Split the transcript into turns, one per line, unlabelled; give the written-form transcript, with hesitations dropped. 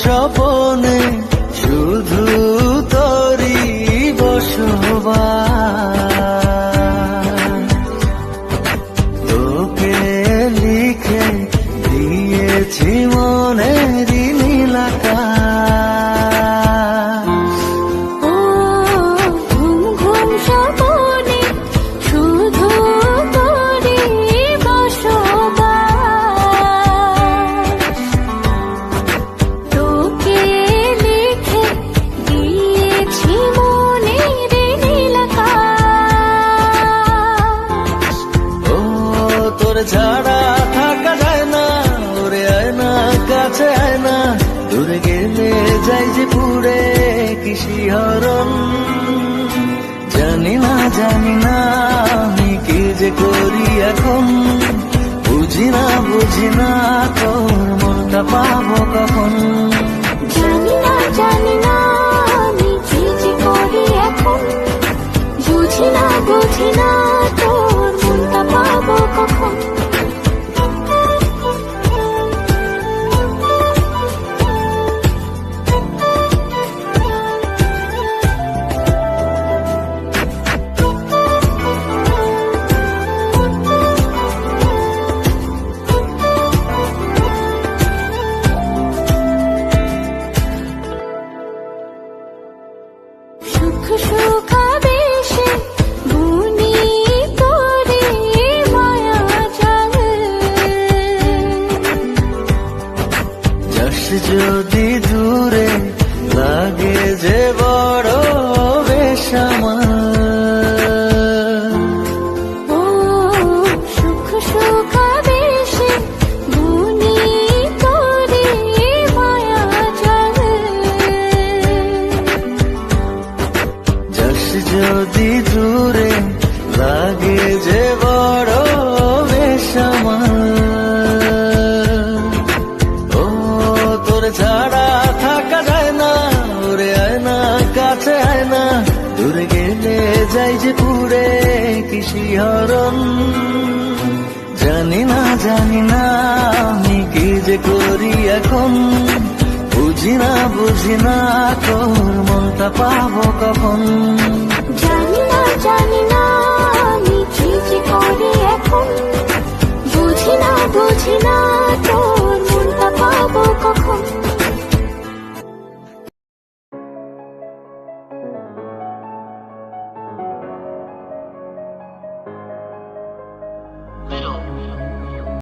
স্বপনে শুধু তোরই বসবাস। তোকে লিখে দিয়েছি মনের নীল আকাশ।
ও ঘুম ঘুম স্বপনে শুধু তোরই বসবাস। তোকে লিখে দিয়েছি মনের নীল আকাশ।
ও তোর ছাড়া থাকা যায় না, ওরে আয় না কাছে আয় না, দূরে গেলে যাই যে পুরে কি শিহরণ। জানি না আমি কি যে করি এখন, বুঝি না তোর মনটা পাবো কখন।
জানি না আমি কি যে করি এখন, বুঝি না তোর মনটা পাবো কখন। সুখ সুখাবেশে বুনি তোরে মায়া জাল।
যাস যদি দূরে লাগে যে বড় বেসামাল।
ও সুখ সুখাবেশে বুনি তোরে মায়া জাল।
যাস যদি দূরে লাগে যে বড় বেসামাল। ও তোর ছাড়া থাকা যায় না, ওরে আয় না কাছে আয় না, দূরে গেলে যাই যে পুরে কি শিহরণ। জানি না আমি কি যে করি এখন, বুঝি না তোর মনটা পাবো কখন।
জানি না আমি কি যে করি